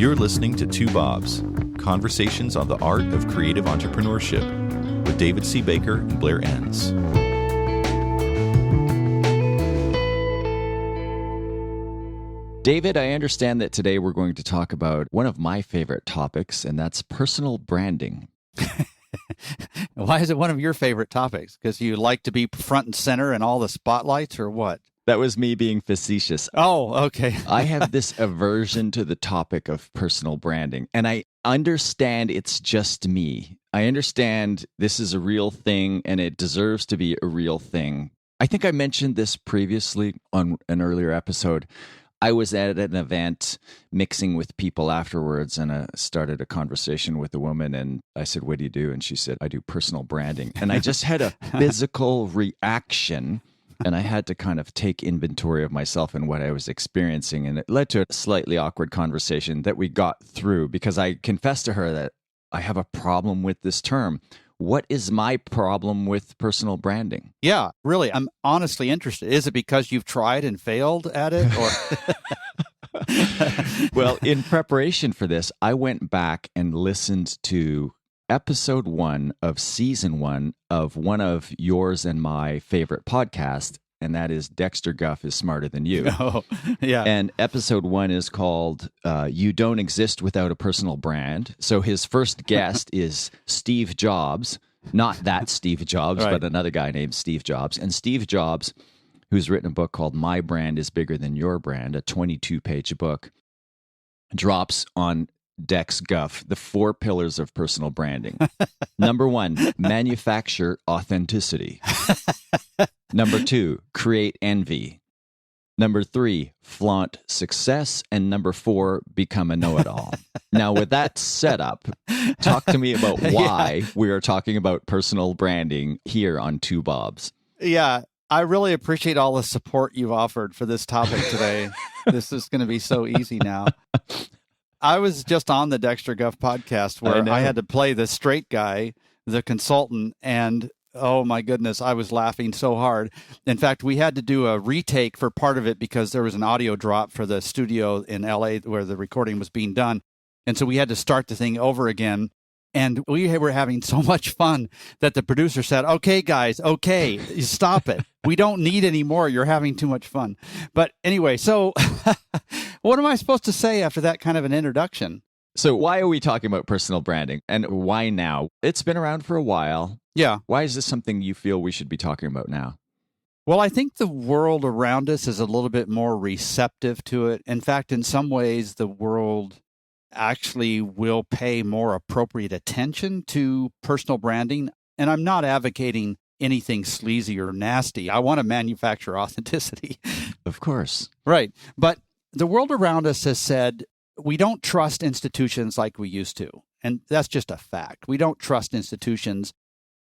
You're listening to Two Bobs, conversations on the art of creative entrepreneurship with David C. Baker and Blair Enns. David, I understand that today we're going to talk about one of my favorite topics, and that's personal branding. Why is it one of your favorite topics? Because you like to be front and center in all the spotlights, or what? That was me being facetious. Oh, okay. I have this aversion to the topic of personal branding, and I understand it's just me. I understand this is a real thing, and it deserves to be a real thing. I think I mentioned this previously on an earlier episode. I was at an event mixing with people afterwards, and I started a conversation with a woman, and I said, "What do you do?" And she said, "I do personal branding." And I just had a physical reaction, and I had to kind of take inventory of myself and what I was experiencing, and it led to a slightly awkward conversation that we got through because I confessed to her that I have a problem with this term. What is my problem with personal branding? Yeah, really. I'm honestly interested. Is it because you've tried and failed at it? Or Well, in preparation for this, I went back and listened to episode 1 of season 1 of one of yours and my favorite podcast, and that is Dexter Guff is Smarter Than You. Oh, yeah. And episode 1 is called You Don't Exist Without a Personal Brand. So his first guest is Steve Jobs, not that Steve Jobs, Right. but another guy named Steve Jobs. And Steve Jobs, who's written a book called My Brand is Bigger Than Your Brand, a 22-page book, drops on Dex Guff the 4 pillars of personal branding. Number 1, manufacture authenticity. Number 2, create envy. Number 3, flaunt success. And number 4, become a know-it-all. Now, with that setup, talk to me about why we are talking about personal branding here on Two Bobs. Yeah, I really appreciate all the support you've offered for this topic today. This is going to be so easy now. I was just on the Dexter Guff podcast where I had to play the straight guy, the consultant, and oh my goodness, I was laughing so hard. In fact, we had to do a retake for part of it because there was an audio drop for the studio in LA where the recording was being done. And so we had to start the thing over again. And we were having so much fun that the producer said, "Okay, guys, okay, stop it. We don't need any more. You're having too much fun." But anyway, so what am I supposed to say after that kind of an introduction? So why are we talking about personal branding, and why now? It's been around for a while. Yeah. Why is this something you feel we should be talking about now? Well, I think the world around us is a little bit more receptive to it. In fact, in some ways, the world actually will pay more appropriate attention to personal branding. And I'm not advocating anything sleazy or nasty. I want to manufacture authenticity. Of course. Right. But the world around us has said we don't trust institutions like we used to. And that's just a fact. We don't trust institutions.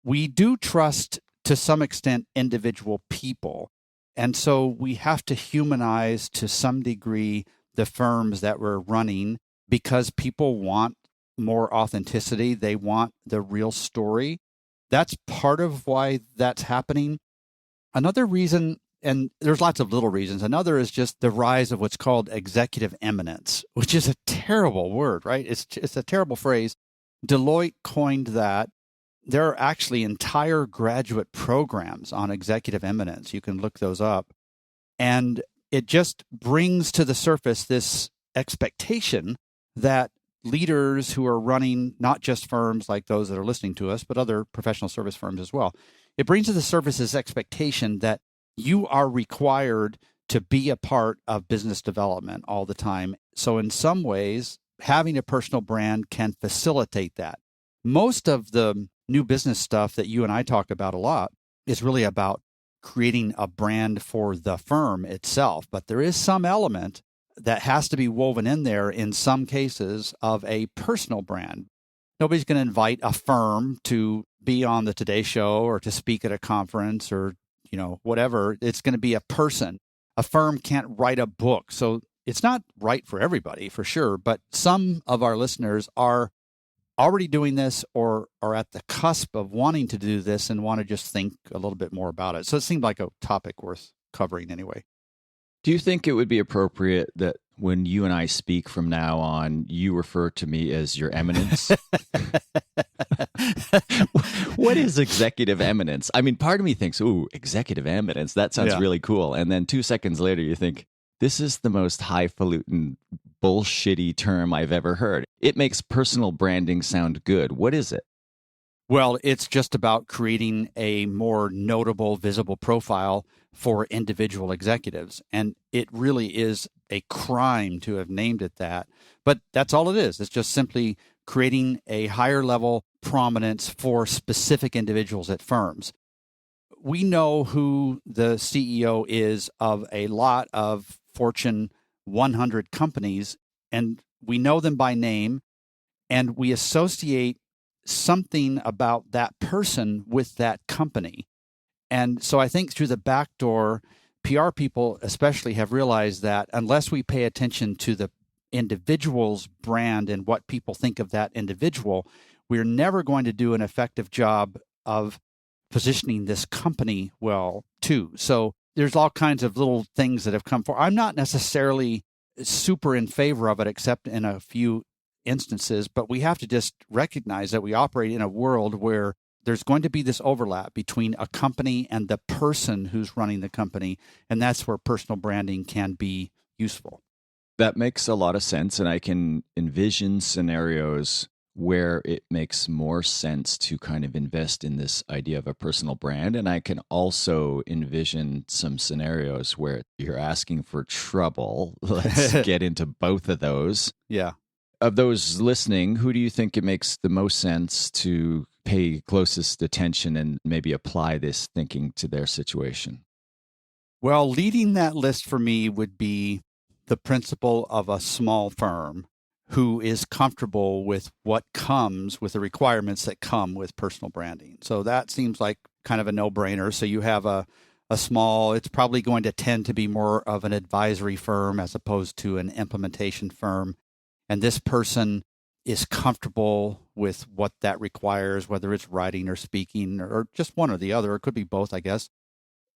We do trust, to some extent, individual people. And so we have to humanize, to some degree, the firms that we're running because people want more authenticity. They want the real story. That's part of why that's happening. Another reason, and there's lots of little reasons, another is just the rise of what's called executive eminence, which is a terrible word, right? It's a terrible phrase. Deloitte coined that. There are actually entire graduate programs on executive eminence. You can look those up. And it just brings to the surface this expectation that leaders who are running not just firms like those that are listening to us, but other professional service firms as well. It brings to the surface this expectation that you are required to be a part of business development all the time. So in some ways, having a personal brand can facilitate that. Most of the new business stuff that you and I talk about a lot is really about creating a brand for the firm itself. But there is some element that has to be woven in there in some cases of a personal brand. Nobody's going to invite a firm to be on the Today Show or to speak at a conference or, whatever. It's going to be a person. A firm can't write a book. So it's not right for everybody, for sure. But some of our listeners are already doing this or are at the cusp of wanting to do this and want to just think a little bit more about it. So it seemed like a topic worth covering anyway. Do you think it would be appropriate that when you and I speak from now on, you refer to me as your eminence. What is executive eminence? I mean, part of me thinks, ooh, executive eminence, that sounds really cool. And then 2 seconds later, you think, this is the most highfalutin, bullshitty term I've ever heard. It makes personal branding sound good. What is it? Well, it's just about creating a more notable, visible profile for individual executives. And it really is a crime to have named it that. But that's all it is. It's just simply creating a higher level prominence for specific individuals at firms. We know who the CEO is of a lot of Fortune 100 companies, and we know them by name, and we associate something about that person with that company. And so I think through the back door, PR people especially have realized that unless we pay attention to the individual's brand and what people think of that individual, we're never going to do an effective job of positioning this company well, too. So there's all kinds of little things that have come forward. I'm not necessarily super in favor of it, except in a few instances, but we have to just recognize that we operate in a world where there's going to be this overlap between a company and the person who's running the company, and that's where personal branding can be useful. That makes a lot of sense, and I can envision scenarios where it makes more sense to kind of invest in this idea of a personal brand. And I can also envision some scenarios where you're asking for trouble. Let's get into both of those. Yeah. Of those listening, who do you think it makes the most sense to pay closest attention and maybe apply this thinking to their situation? Well, leading that list for me would be the principal of a small firm who is comfortable with what comes with the requirements that come with personal branding. So that seems like kind of a no-brainer. So you have a small, it's probably going to tend to be more of an advisory firm as opposed to an implementation firm. And this person is comfortable with what that requires, whether it's writing or speaking or just one or the other. It could be both, I guess.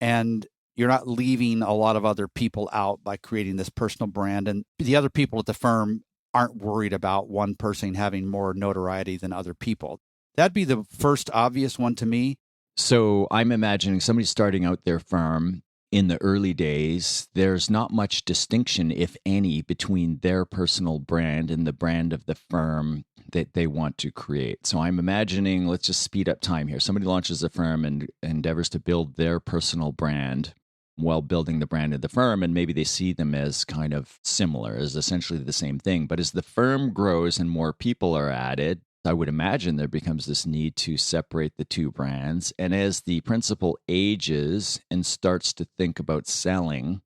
And you're not leaving a lot of other people out by creating this personal brand. And the other people at the firm aren't worried about one person having more notoriety than other people. That'd be the first obvious one to me. So I'm imagining somebody starting out their firm in the early days. There's not much distinction, if any, between their personal brand and the brand of the firm that they want to create. So I'm imagining, let's just speed up time here. Somebody launches a firm and endeavors to build their personal brand while building the brand of the firm, and maybe they see them as kind of similar, as essentially the same thing. But as the firm grows and more people are added, I would imagine there becomes this need to separate the two brands. And as the principal ages and starts to think about selling,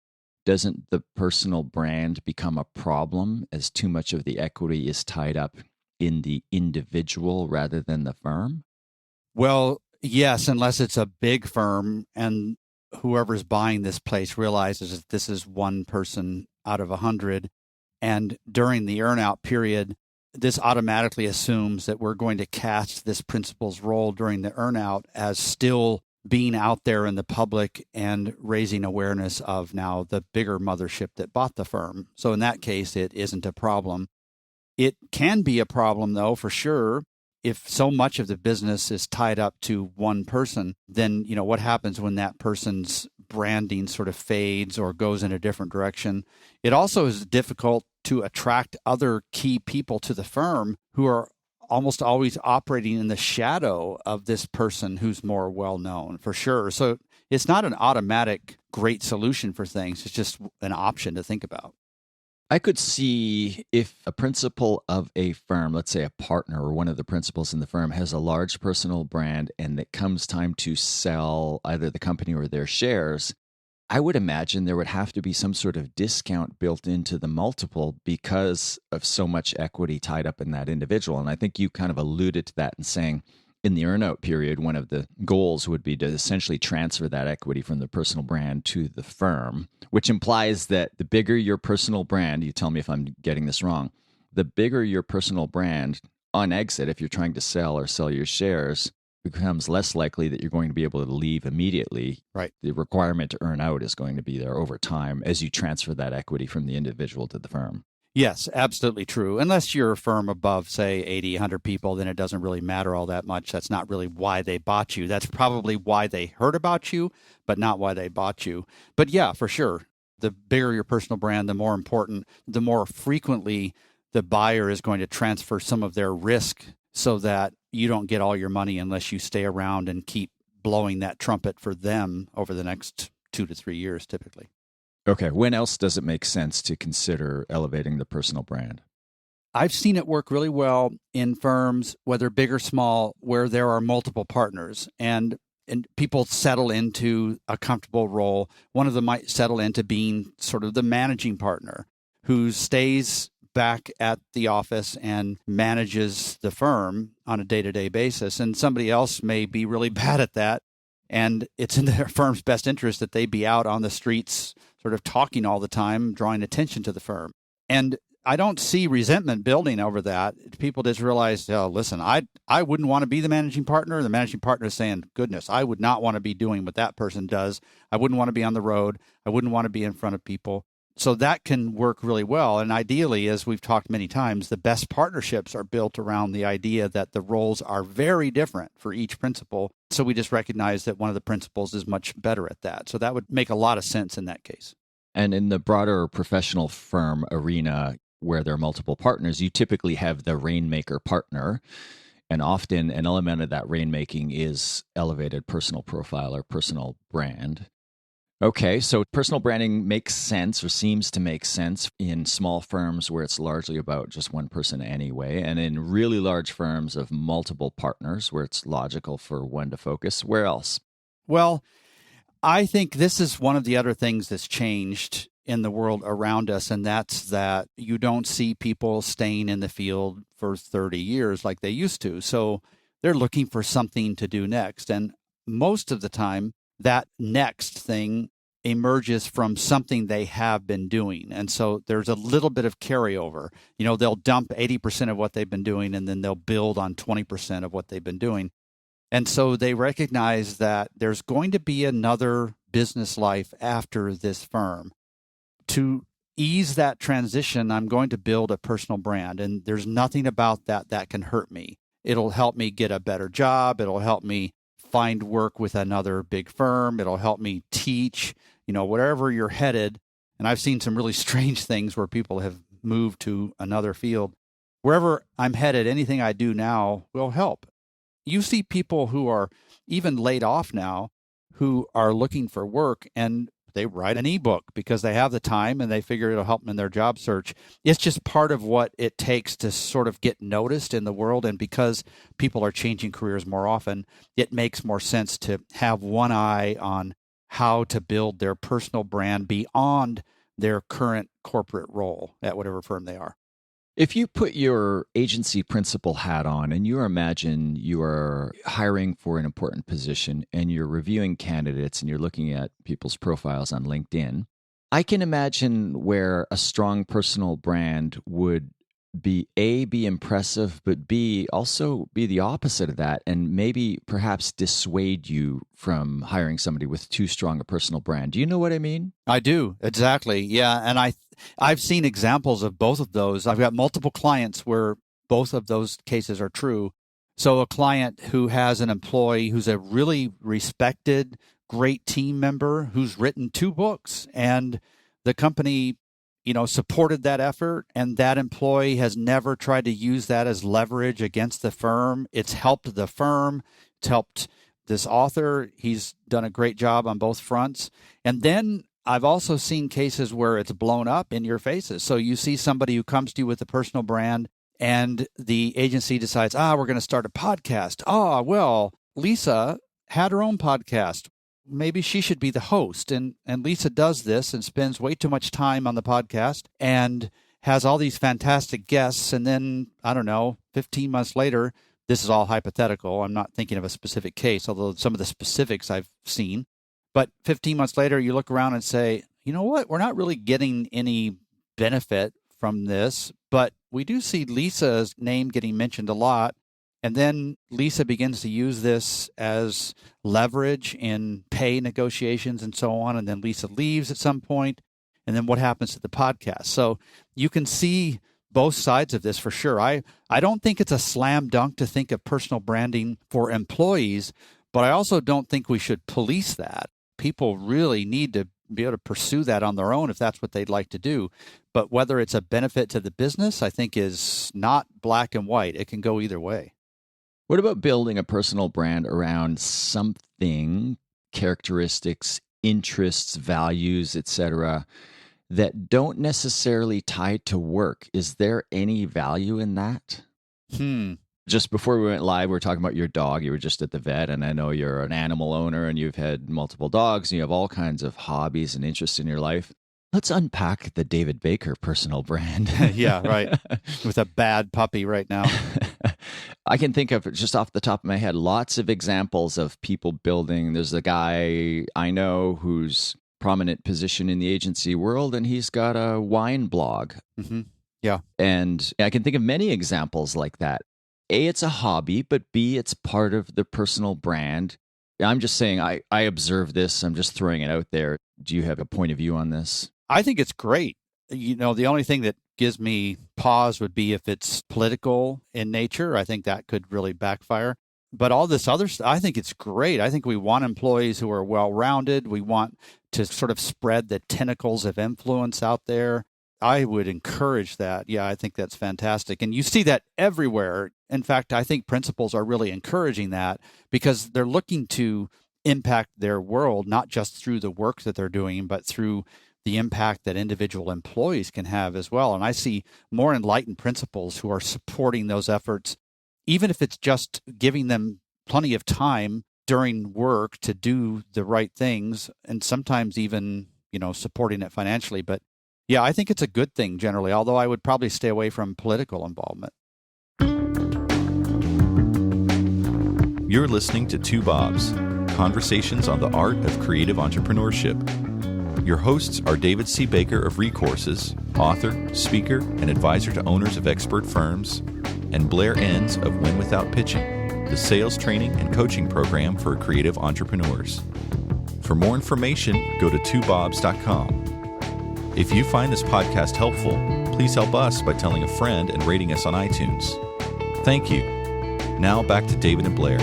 doesn't the personal brand become a problem as too much of the equity is tied up in the individual rather than the firm? Well, yes, unless it's a big firm and whoever's buying this place realizes that this is one person out of 100. And during the earnout period, this automatically assumes that we're going to cast this principal's role during the earnout as still being out there in the public and raising awareness of now the bigger mothership that bought the firm. So in that case, it isn't a problem. It can be a problem, though, for sure. If so much of the business is tied up to one person, then, what happens when that person's branding sort of fades or goes in a different direction? It also is difficult to attract other key people to the firm who are almost always operating in the shadow of this person who's more well-known, for sure. So it's not an automatic great solution for things. It's just an option to think about. I could see if a principal of a firm, let's say a partner or one of the principals in the firm, has a large personal brand and it comes time to sell either the company or their shares, I would imagine there would have to be some sort of discount built into the multiple because of so much equity tied up in that individual. And I think you kind of alluded to that in saying in the earnout period, one of the goals would be to essentially transfer that equity from the personal brand to the firm, which implies that the bigger your personal brand, you tell me if I'm getting this wrong, the bigger your personal brand on exit, if you're trying to sell or sell your shares, becomes less likely that you're going to be able to leave immediately. Right. The requirement to earn out is going to be there over time as you transfer that equity from the individual to the firm. Yes, absolutely true. Unless you're a firm above, say, 80, 100 people, then it doesn't really matter all that much. That's not really why they bought you. That's probably why they heard about you, but not why they bought you. But yeah, for sure, the bigger your personal brand, the more important, the more frequently the buyer is going to transfer some of their risk so that you don't get all your money unless you stay around and keep blowing that trumpet for them over the next 2 to 3 years, typically. Okay. When else does it make sense to consider elevating the personal brand? I've seen it work really well in firms, whether big or small, where there are multiple partners and people settle into a comfortable role. One of them might settle into being sort of the managing partner who stays back at the office and manages the firm on a day-to-day basis. And somebody else may be really bad at that. And it's in their firm's best interest that they be out on the streets sort of talking all the time, drawing attention to the firm. And I don't see resentment building over that. People just realize, oh, listen, I wouldn't want to be the managing partner. The managing partner is saying, goodness, I would not want to be doing what that person does. I wouldn't want to be on the road. I wouldn't want to be in front of people. So that can work really well. And ideally, as we've talked many times, the best partnerships are built around the idea that the roles are very different for each principal. So we just recognize that one of the principals is much better at that. So that would make a lot of sense in that case. And in the broader professional firm arena where there are multiple partners, you typically have the rainmaker partner. And often an element of that rainmaking is elevated personal profile or personal brand. Okay, so personal branding makes sense or seems to make sense in small firms where it's largely about just one person anyway, and in really large firms of multiple partners where it's logical for one to focus. Where else? Well, I think this is one of the other things that's changed in the world around us, and that's that you don't see people staying in the field for 30 years like they used to. So they're looking for something to do next. And most of the time, that next thing emerges from something they have been doing. And so there's a little bit of carryover. You know, they'll dump 80% of what they've been doing, and then they'll build on 20% of what they've been doing. And so they recognize that there's going to be another business life after this firm. To ease that transition, I'm going to build a personal brand, and there's nothing about that that can hurt me. It'll help me get a better job. It'll help me find work with another big firm. It'll help me teach, you know, wherever you're headed. And I've seen some really strange things where people have moved to another field. Wherever I'm headed, anything I do now will help. You see people who are even laid off now who are looking for work, and they write an ebook because they have the time and they figure it'll help them in their job search. It's just part of what it takes to sort of get noticed in the world. And because people are changing careers more often, it makes more sense to have one eye on how to build their personal brand beyond their current corporate role at whatever firm they are. If you put your agency principal hat on and you imagine you are hiring for an important position and you're reviewing candidates and you're looking at people's profiles on LinkedIn, I can imagine where a strong personal brand would be A, be impressive, but B, also be the opposite of that and maybe perhaps dissuade you from hiring somebody with too strong a personal brand. Do you know what I mean? I do, exactly. Yeah, and I've seen examples of both of those. I've got multiple clients where both of those cases are true. So a client who has an employee who's a really respected, great team member who's written 2 books, and the company, you know, supported that effort, and that employee has never tried to use that as leverage against the firm. It's helped the firm. It's helped this author. He's done a great job on both fronts. And then I've also seen cases where it's blown up in your faces. So you see somebody who comes to you with a personal brand, and the agency decides, we're going to start a podcast. Well, Lisa had her own podcast. Maybe she should be the host. And Lisa does this and spends way too much time on the podcast and has all these fantastic guests. And then, 15 months later, this is all hypothetical. I'm not thinking of a specific case, although some of the specifics I've seen. But 15 months later, you look around and say, you know what? We're not really getting any benefit from this, but we do see Lisa's name getting mentioned a lot. And then Lisa begins to use this as leverage in pay negotiations and so on. And then Lisa leaves at some point. And then what happens to the podcast? So you can see both sides of this for sure. I don't think it's a slam dunk to think of personal branding for employees, but I also don't think we should police that. People really need to be able to pursue that on their own if that's what they'd like to do. But whether it's a benefit to the business, I think is not black and white. It can go either way. What about building a personal brand around something, characteristics, interests, values, etc., that don't necessarily tie to work? Is there any value in that? Just before we went live, we were talking about your dog. You were just at the vet, and I know you're an animal owner and you've had multiple dogs and you have all kinds of hobbies and interests in your life. Let's unpack the David Baker personal brand. Yeah, right. With a bad puppy right now. I can think of, just off the top of my head, lots of examples of people building. There's a guy I know who's prominent position in the agency world, and he's got a wine blog. Mm-hmm. Yeah. And I can think of many examples like that. A, it's a hobby, but B, it's part of the personal brand. I'm just saying, I observe this. I'm just throwing it out there. Do you have a point of view on this? I think it's great. You know, the only thing that gives me pause would be if it's political in nature. I think that could really backfire. But all this other stuff, I think it's great. I think we want employees who are well-rounded. We want to sort of spread the tentacles of influence out there. I would encourage that. Yeah, I think that's fantastic. And you see that everywhere. In fact, I think principals are really encouraging that because they're looking to impact their world, not just through the work that they're doing, but through the impact that individual employees can have as well. And I see more enlightened principals who are supporting those efforts, even if it's just giving them plenty of time during work to do the right things, and sometimes even, supporting it financially. But yeah, I think it's a good thing generally, although I would probably stay away from political involvement. You're listening to Two Bobs, conversations on the art of creative entrepreneurship. Your hosts are David C. Baker of Recourses, author, speaker, and advisor to owners of expert firms, and Blair Enns of Win Without Pitching, the sales training and coaching program for creative entrepreneurs. For more information, go to twobobs.com. If you find this podcast helpful, please help us by telling a friend and rating us on iTunes. Thank you. Now back to David and Blair.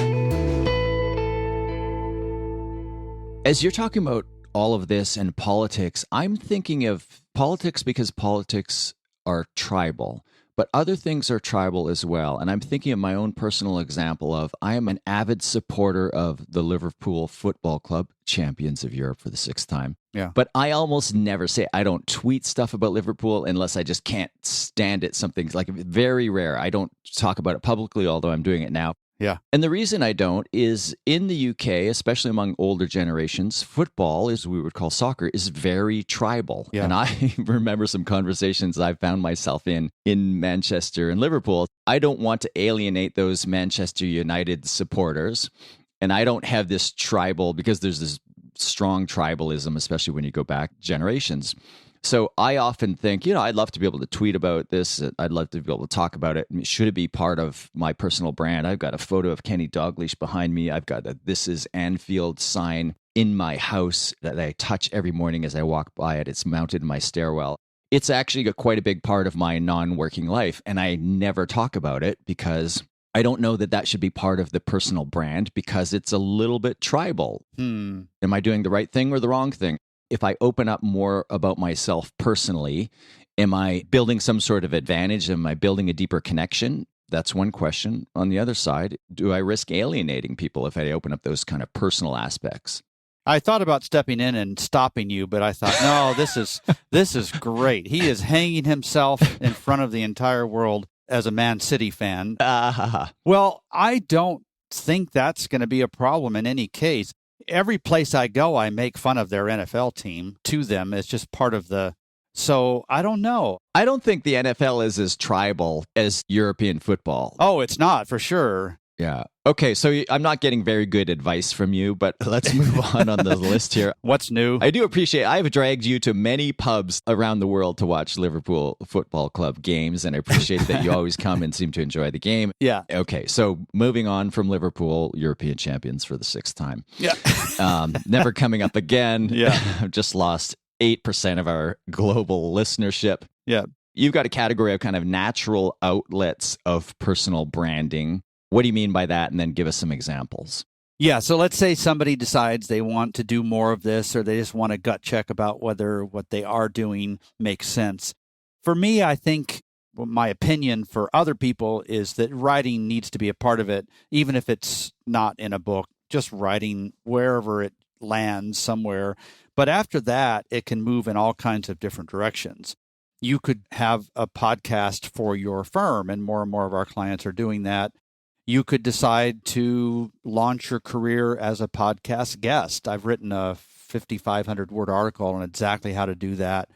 As you're talking about all of this and politics, I'm thinking of politics because politics are tribal, but other things are tribal as well. And I'm thinking of my own personal example of I am an avid supporter of the Liverpool Football Club, champions of Europe for the 6th time. Yeah. But I almost never say, I don't tweet stuff about Liverpool unless I just can't stand it. Something like very rare. I don't talk about it publicly, although I'm doing it now. Yeah. And the reason I don't is in the UK, especially among older generations, football, as we would call soccer, is very tribal. Yeah. And I remember some conversations I found myself in Manchester and Liverpool. I don't want to alienate those Manchester United supporters. And I don't have this tribal, because there's this strong tribalism, especially when you go back generations. So I often think, I'd love to be able to tweet about this. I'd love to be able to talk about it. Should it be part of my personal brand? I've got a photo of Kenny Dalglish behind me. I've got a "This is Anfield" sign in my house that I touch every morning as I walk by it. It's mounted in my stairwell. It's actually got quite a big part of my non-working life, and I never talk about it because I don't know that should be part of the personal brand because it's a little bit tribal. Am I doing the right thing or the wrong thing? If I open up more about myself personally, am I building some sort of advantage? Am I building a deeper connection? That's one question. On the other side, do I risk alienating people if I open up those kind of personal aspects? I thought about stepping in and stopping you, but I thought, no, this is great. He is hanging himself in front of the entire world as a Man City fan. Well, I don't think that's going to be a problem in any case. Every place I go, I make fun of their NFL team to them. It's just part of so I don't know. I don't think the NFL is as tribal as European football. Oh, it's not for sure. Yeah. Okay, so I'm not getting very good advice from you, but let's move on the list here. What's new? I do appreciate I've dragged you to many pubs around the world to watch Liverpool Football Club games, and I appreciate that you always come and seem to enjoy the game. Yeah. Okay, so moving on from Liverpool, European champions for the 6th time. Yeah. Never coming up again. Yeah. I've just lost 8% of our global listenership. Yeah. You've got a category of kind of natural outlets of personal branding. What do you mean by that? And then give us some examples. Yeah. So let's say somebody decides they want to do more of this, or they just want a gut check about whether what they are doing makes sense. For me, I think my opinion for other people is that writing needs to be a part of it, even if it's not in a book, just writing wherever it lands somewhere. But after that, it can move in all kinds of different directions. You could have a podcast for your firm, and more of our clients are doing that. You could decide to launch your career as a podcast guest. I've written a 5,500-word article on exactly how to do that,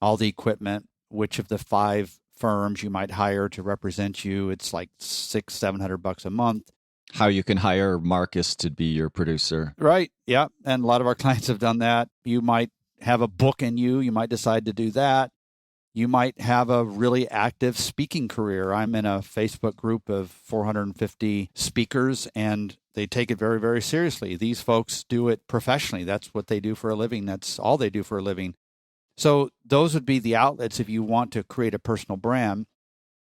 all the equipment, which of the 5 firms you might hire to represent you. It's like $600-700 a month. How you can hire Marcus to be your producer. Right. Yeah. And a lot of our clients have done that. You might have a book in you. You might decide to do that. You might have a really active speaking career. I'm in a Facebook group of 450 speakers, and they take it very, very seriously. These folks do it professionally. That's what they do for a living. That's all they do for a living. So those would be the outlets if you want to create a personal brand.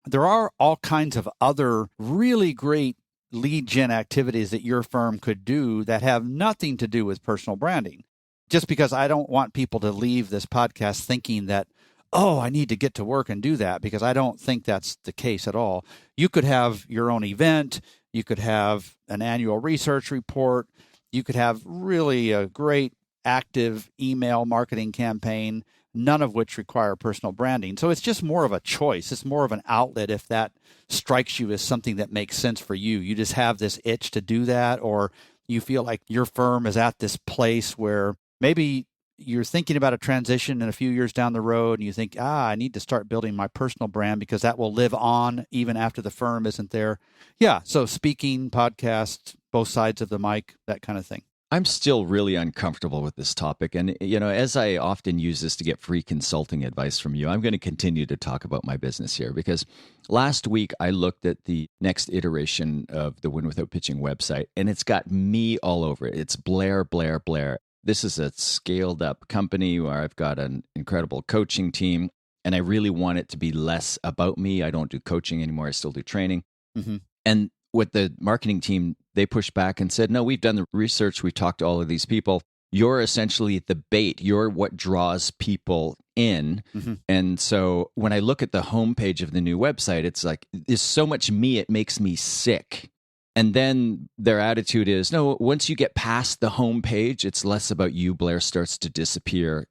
There are all kinds of other really great lead gen activities that your firm could do that have nothing to do with personal branding. Just because I don't want people to leave this podcast thinking that, oh, I need to get to work and do that, because I don't think that's the case at all. You could have your own event. You could have an annual research report. You could have really a great active email marketing campaign, none of which require personal branding. So it's just more of a choice. It's more of an outlet if that strikes you as something that makes sense for you. You just have this itch to do that, or you feel like your firm is at this place where maybe you're thinking about a transition in a few years down the road, and you think, I need to start building my personal brand because that will live on even after the firm isn't there. Yeah, so speaking, podcast, both sides of the mic, that kind of thing. I'm still really uncomfortable with this topic. And, as I often use this to get free consulting advice from you, I'm going to continue to talk about my business here, because last week I looked at the next iteration of the Win Without Pitching website, and it's got me all over it. It's Blair, Blair, Blair. This is a scaled up company where I've got an incredible coaching team, and I really want it to be less about me. I don't do coaching anymore. I still do training. Mm-hmm. And with the marketing team, they pushed back and said, no, we've done the research. We've talked to all of these people. You're essentially the bait. You're what draws people in. Mm-hmm. And so when I look at the homepage of the new website, it's like, there's so much me, it makes me sick. And then their attitude is, no, once you get past the homepage, it's less about you. Blair starts to disappear.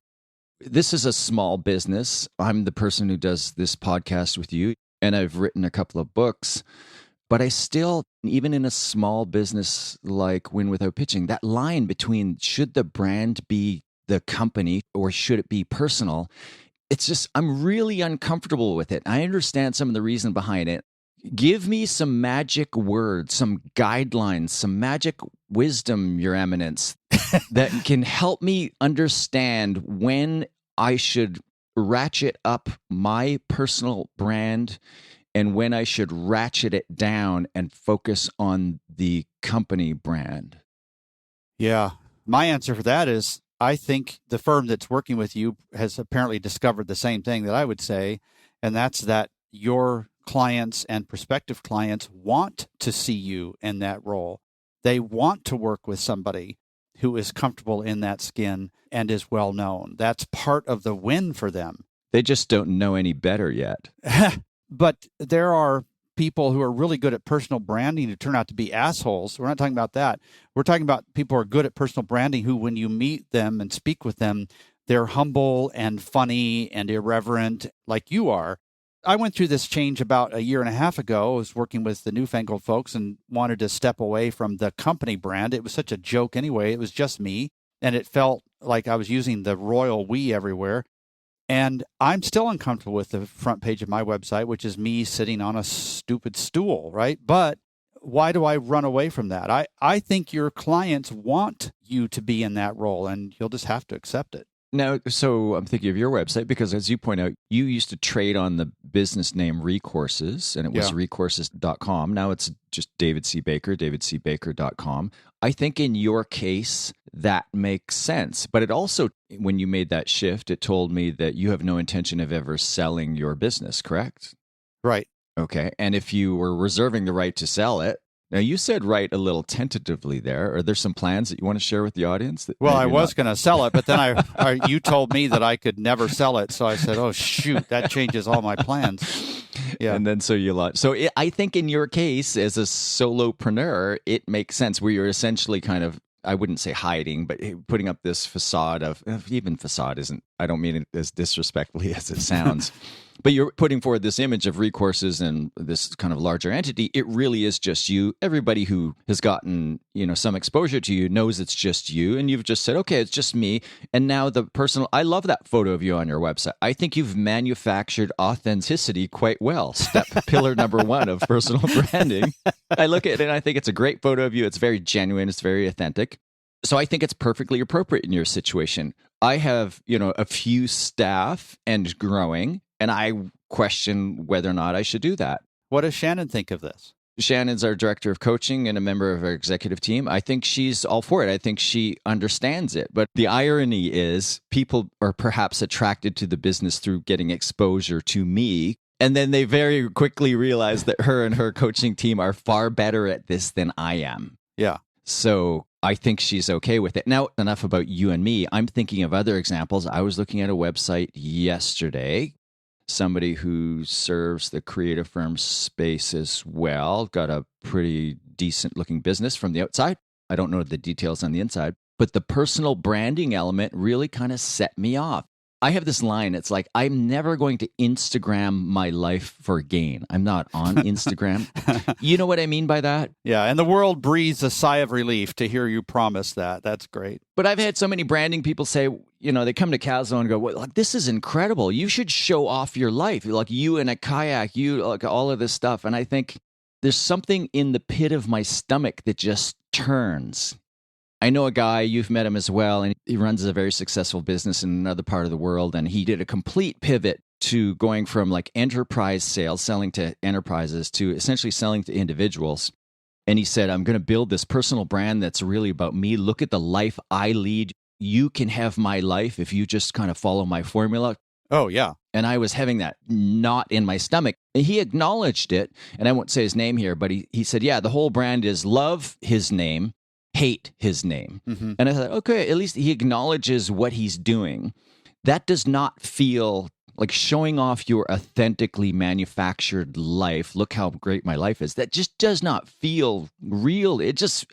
This is a small business. I'm the person who does this podcast with you, and I've written a couple of books. But I still, even in a small business like Win Without Pitching, that line between should the brand be the company or should it be personal, it's just, I'm really uncomfortable with it. I understand some of the reason behind it. Give me some magic words, some guidelines, some magic wisdom, Your Eminence, that can help me understand when I should ratchet up my personal brand and when I should ratchet it down and focus on the company brand. Yeah. My answer for that is, I think the firm that's working with you has apparently discovered the same thing that I would say, and that's that your clients and prospective clients want to see you in that role. They want to work with somebody who is comfortable in that skin and is well known. That's part of the win for them. They just don't know any better yet. But there are people who are really good at personal branding who turn out to be assholes. We're not talking about that. We're talking about people who are good at personal branding who, when you meet them and speak with them, they're humble and funny and irreverent like you are. I went through this change about a year and a half ago. I was working with the Newfangled folks and wanted to step away from the company brand. It was such a joke anyway. It was just me, and it felt like I was using the royal we everywhere. And I'm still uncomfortable with the front page of my website, which is me sitting on a stupid stool, right? But why do I run away from that? I think your clients want you to be in that role, and you'll just have to accept it. Now, so I'm thinking of your website because, as you point out, you used to trade on the business name Recourses, and it was recourses.com. Now it's just David C. Baker, davidcbaker.com. I think in your case, that makes sense. But it also, when you made that shift, it told me that you have no intention of ever selling your business, correct? Right. Okay. And if you were reserving the right to sell it, now you said right a little tentatively there. Are there some plans that you want to share with the audience? Well, I was going to sell it, but then you told me that I could never sell it. So I said, oh, shoot, that changes all my plans. Yeah. And then so you launched. So I think in your case, as a solopreneur, it makes sense where you're essentially kind of, I wouldn't say hiding, but putting up this facade of, even facade isn't, I don't mean it as disrespectfully as it sounds, but you're putting forward this image of Recourses and this kind of larger entity. It really is just you. Everybody who has gotten, some exposure to you knows it's just you. And you've just said, okay, it's just me. And now I love that photo of you on your website. I think you've manufactured authenticity quite well. Pillar number 1 of personal branding. I look at it and I think it's a great photo of you. It's very genuine. It's very authentic. So I think it's perfectly appropriate in your situation. I have, a few staff and growing, and I question whether or not I should do that. What does Shannon think of this? Shannon's our director of coaching and a member of our executive team. I think she's all for it. I think she understands it. But the irony is people are perhaps attracted to the business through getting exposure to me. And then they very quickly realize that her and her coaching team are far better at this than I am. Yeah. So I think she's okay with it. Now, enough about you and me. I'm thinking of other examples. I was looking at a website yesterday. Somebody who serves the creative firm space as well. Got a pretty decent looking business from the outside. I don't know the details on the inside, but the personal branding element really kind of set me off. I have this line. It's like, I'm never going to Instagram my life for gain. I'm not on Instagram. You know what I mean by that? Yeah. And the world breathes a sigh of relief to hear you promise that. That's great. But I've had so many branding people say, they come to Caslo and go, well, like, this is incredible. You should show off your life. Like you in a kayak, you like all of this stuff. And I think there's something in the pit of my stomach that just turns. I know a guy, you've met him as well, and he runs a very successful business in another part of the world, and he did a complete pivot to going from like enterprise sales, selling to enterprises, to essentially selling to individuals. And he said, I'm going to build this personal brand that's really about me. Look at the life I lead. You can have my life if you just kind of follow my formula. Oh, yeah. And I was having that knot in my stomach. And he acknowledged it, and I won't say his name here, but he said, yeah, the whole brand is love his name, hate his name. Mm-hmm. And I thought, okay, at least he acknowledges what he's doing. That does not feel like showing off your authentically manufactured life. Look how great my life is. That just does not feel real. It just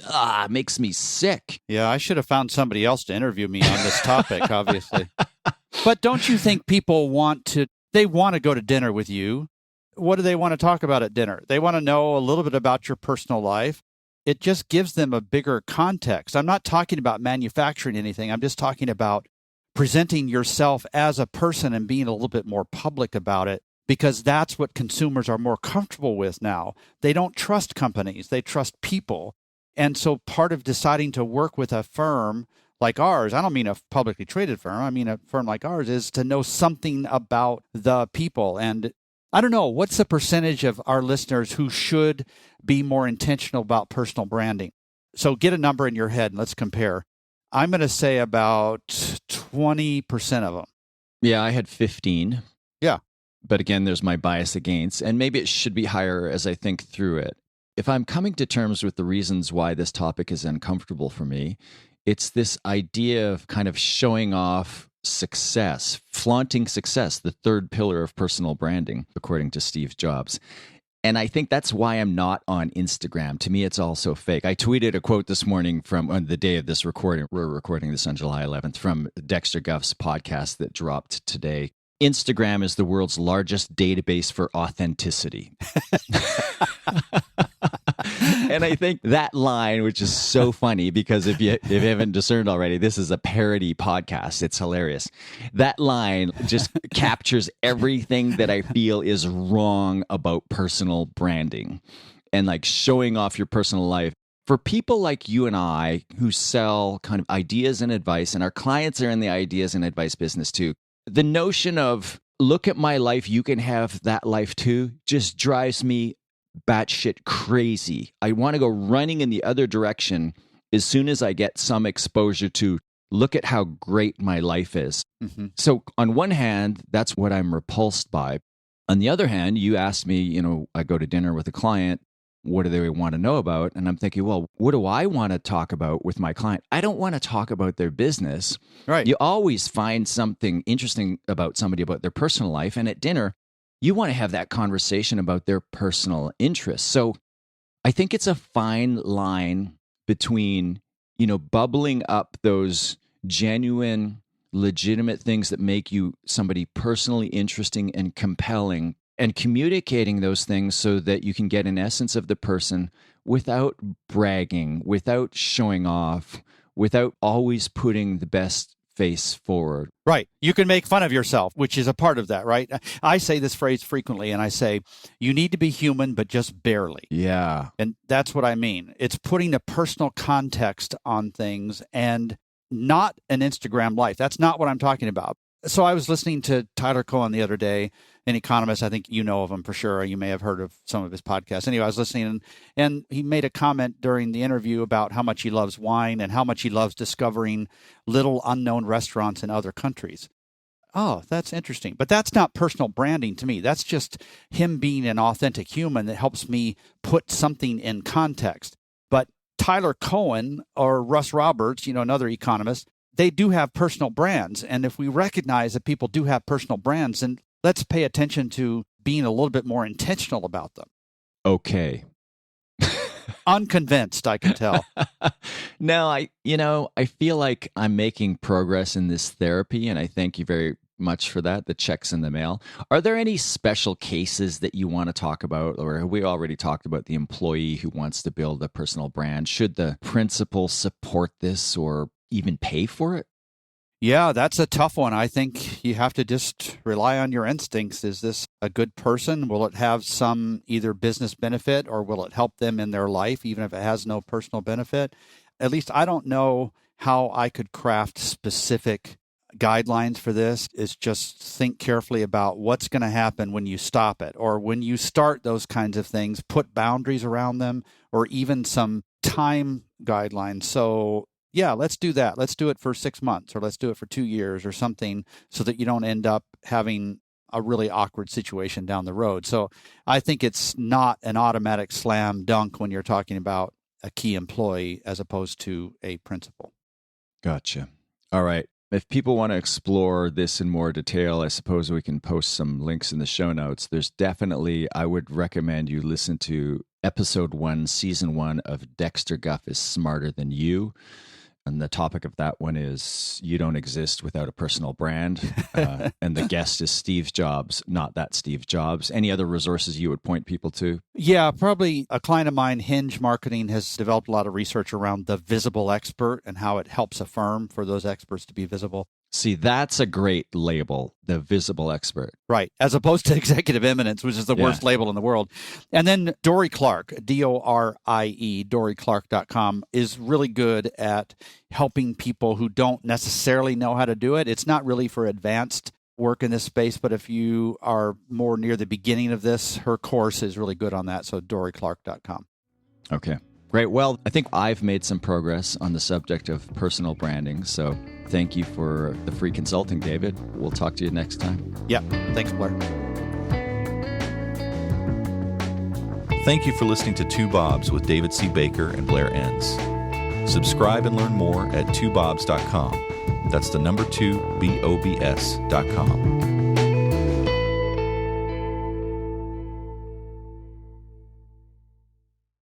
makes me sick. Yeah, I should have found somebody else to interview me on this topic, obviously. But don't you think people want to go to dinner with you? What do they want to talk about at dinner? They want to know a little bit about your personal life. It just gives them a bigger context. I'm not talking about manufacturing anything. I'm just talking about presenting yourself as a person and being a little bit more public about it, because that's what consumers are more comfortable with now. They don't trust companies. They trust people. And so part of deciding to work with a firm like ours, I don't mean a publicly traded firm, I mean a firm like ours, is to know something about the people. And I don't know, what's the percentage of our listeners who should be more intentional about personal branding? So get a number in your head and let's compare. I'm going to say about 20% of them. Yeah, I had 15. Yeah. But again, there's my bias against, and maybe it should be higher as I think through it. If I'm coming to terms with the reasons why this topic is uncomfortable for me, it's this idea of kind of showing off success, flaunting success, the third pillar of personal branding, according to Steve Jobs. And I think that's why I'm not on Instagram. To me, it's all so fake. I tweeted a quote this morning from on the day of this recording. We're recording this on July 11th from Dexter Guff's podcast that dropped today. Instagram is the world's largest database for authenticity. And I think that line, which is so funny, because if you haven't discerned already, this is a parody podcast. It's hilarious. That line just captures everything that I feel is wrong about personal branding. and like showing off your personal life. For people like you and I who sell kind of ideas and advice, and our clients are in the ideas and advice business too, the notion of look at my life, you can have that life too, just drives me batshit crazy. I want to go running in the other direction as soon as I get some exposure to look at how great my life is. Mm-hmm. So on one hand, that's what I'm repulsed by. On the other hand, you asked me, I go to dinner with a client, what do they want to know about? And I'm thinking, well, what do I want to talk about with my client? I don't want to talk about their business. Right. You always find something interesting about somebody, about their personal life. And at dinner, you want to have that conversation about their personal interests. So I think it's a fine line between, bubbling up those genuine, legitimate things that make you somebody personally interesting and compelling, and communicating those things so that you can get an essence of the person without bragging, without showing off, without always putting the best face forward. Right. You can make fun of yourself, which is a part of that, right? I say this phrase frequently, and I say, you need to be human, but just barely. Yeah. And that's what I mean. It's putting a personal context on things and not an Instagram life. That's not what I'm talking about. So I was listening to Tyler Cohen the other day, an economist. I think you know of him for sure. You may have heard of some of his podcasts. Anyway, I was listening, and he made a comment during the interview about how much he loves wine and how much he loves discovering little unknown restaurants in other countries. Oh, that's interesting. But that's not personal branding to me. That's just him being an authentic human that helps me put something in context. But Tyler Cohen or Russ Roberts, another economist, they do have personal brands. And if we recognize that people do have personal brands, then let's pay attention to being a little bit more intentional about them. Okay. Unconvinced, I can tell. No, I feel like I'm making progress in this therapy, and I thank you very much for that. The check's in the mail. Are there any special cases that you want to talk about, or have we already talked about the employee who wants to build a personal brand? Should the principal support this or even pay for it? Yeah, that's a tough one. I think you have to just rely on your instincts. Is this a good person? Will it have some either business benefit, or will it help them in their life, even if it has no personal benefit? At least I don't know how I could craft specific guidelines for this. Is just think carefully about what's going to happen when you stop it, or when you start those kinds of things, put boundaries around them, or even some time guidelines. So yeah, let's do that. Let's do it for 6 months, or let's do it for 2 years or something, so that you don't end up having a really awkward situation down the road. So I think it's not an automatic slam dunk when you're talking about a key employee as opposed to a principal. Gotcha. All right. If people want to explore this in more detail, I suppose we can post some links in the show notes. There's definitely, I would recommend you listen to episode 1, season 1 of Dexter Guff is Smarter Than You. And the topic of that one is you don't exist without a personal brand. And the guest is Steve Jobs, not that Steve Jobs. Any other resources you would point people to? Yeah, probably a client of mine, Hinge Marketing, has developed a lot of research around the visible expert and how it helps a firm for those experts to be visible. See, that's a great label, the visible expert. Right, as opposed to executive eminence, which is the worst label in the world. And then Dorie Clark, D-O-R-I-E, DorieClark.com, is really good at helping people who don't necessarily know how to do it. It's not really for advanced work in this space, but if you are more near the beginning of this, her course is really good on that, so DorieClark.com. Okay. Great. Well, I think I've made some progress on the subject of personal branding. So thank you for the free consulting, David. We'll talk to you next time. Yeah. Thanks, Blair. Thank you for listening to Two Bobs with David C. Baker and Blair Enns. Subscribe and learn more at twobobs.com. That's the number 2, BOBS.com.